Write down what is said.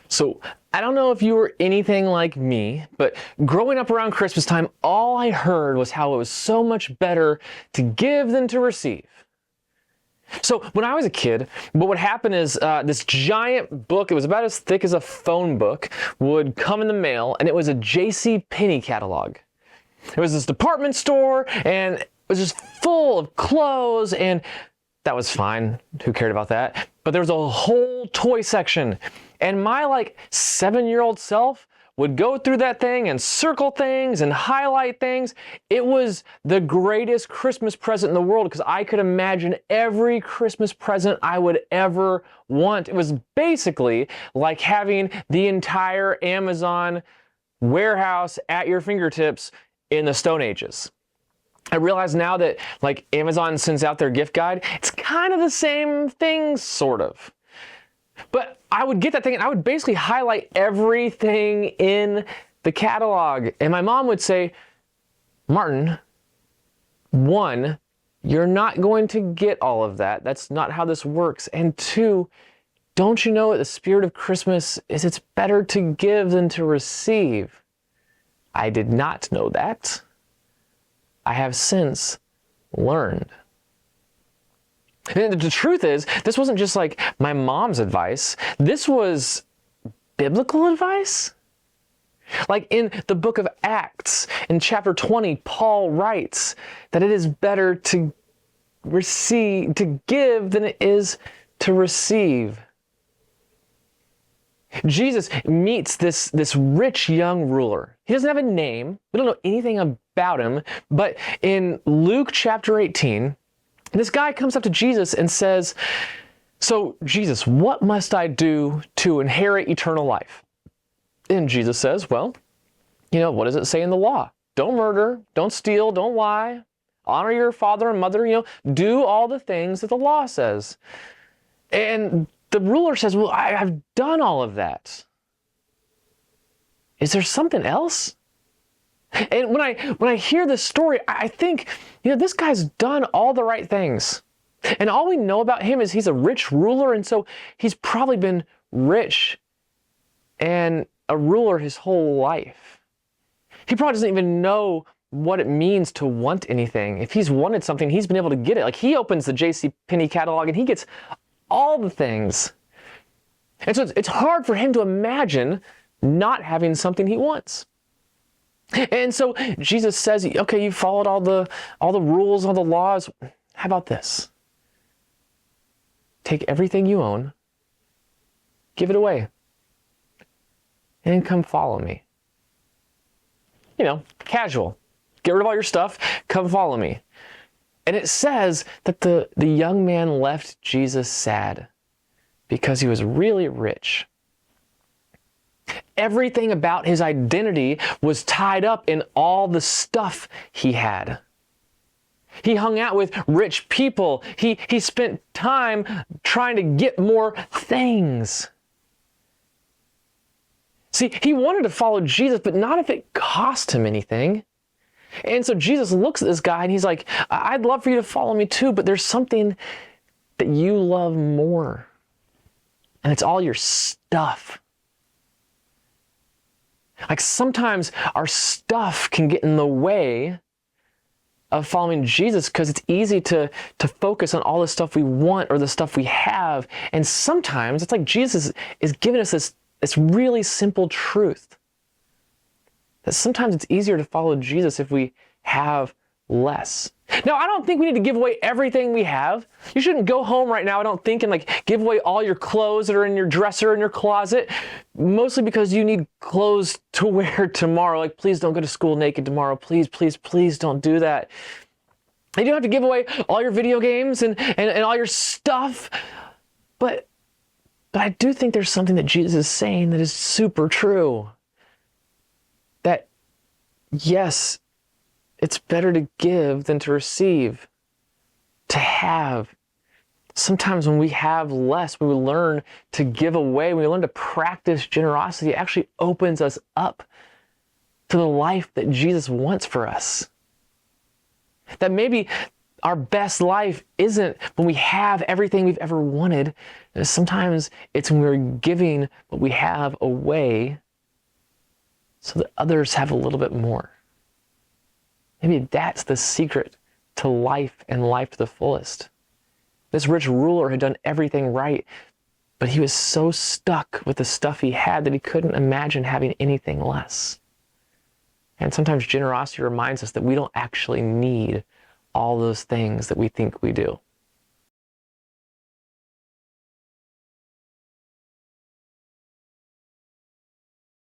So I don't know if you were anything like me, but growing up around Christmas time, all I heard was how it was so much better to give than to receive. So when I was a kid, what would happen is this giant book, it was about as thick as a phone book, would come in the mail, and it was a J.C. Penney catalog. It was this department store, and it was just full of clothes, and that was fine. Who cared about that? But there was a whole toy section, and my 7-year-old self would go through that thing and circle things and highlight things. It was the greatest Christmas present in the world because I could imagine every Christmas present I would ever want. It was basically like having the entire Amazon warehouse at your fingertips in the Stone Ages. I realize now that Amazon sends out their gift guide, it's kind of the same thing, sort of. But I would get that thing and I would basically highlight everything in the catalog. And my mom would say, Martin, 1, you're not going to get all of that. That's not how this works. And 2, don't you know the spirit of Christmas is it's better to give than to receive? I did not know that. I have since learned. And the truth is, this wasn't just my mom's advice. This was biblical advice. In the book of Acts, in chapter 20, Paul writes that it is better to give than it is to receive. Jesus meets this rich young ruler. He doesn't have a name. We don't know anything about him. But in Luke chapter 18, this guy comes up to Jesus and says, so Jesus, what must I do to inherit eternal life? And Jesus says, well, what does it say in the law? Don't murder, don't steal, don't lie, honor your father and mother, do all the things that the law says. And the ruler says, well, I've done all of that. Is there something else? And when I hear this story, I think, this guy's done all the right things. And all we know about him is he's a rich ruler, and so he's probably been rich and a ruler his whole life. He probably doesn't even know what it means to want anything. If he's wanted something, he's been able to get it. He opens the J.C. Penney catalog and he gets all the things. And so it's hard for him to imagine not having something he wants. And so Jesus says, okay, you followed all the rules, all the laws. How about this? Take everything you own, give it away, and come follow me. Casual. Get rid of all your stuff, come follow me. And it says that the young man left Jesus sad because he was really rich. Everything about his identity was tied up in all the stuff he had. He hung out with rich people. He spent time trying to get more things. See, he wanted to follow Jesus, but not if it cost him anything. And so Jesus looks at this guy and he's like, I'd love for you to follow me too, but there's something that you love more. And it's all your stuff. Sometimes our stuff can get in the way of following Jesus because it's easy to focus on all the stuff we want or the stuff we have. And sometimes it's like Jesus is giving us this really simple truth that sometimes it's easier to follow Jesus if we have less. Now, I don't think we need to give away everything we have. You shouldn't go home right now, I don't think, and give away all your clothes that are in your dresser in your closet, mostly because you need clothes to wear tomorrow. Please don't go to school naked tomorrow. Please, please, please don't do that. You don't have to give away all your video games and all your stuff. But I do think there's something that Jesus is saying that is super true. That, yes, it's better to give than to receive, to have. Sometimes when we have less, we learn to give away, we learn to practice generosity. It actually opens us up to the life that Jesus wants for us. That maybe Our best life isn't when we have everything we've ever wanted. Sometimes it's when we're giving what we have away so that others have a little bit more. Maybe that's the secret to life and life to the fullest. This rich ruler had done everything right, but he was so stuck with the stuff he had that he couldn't imagine having anything less. And sometimes generosity reminds us that we don't actually need all those things that we think we do.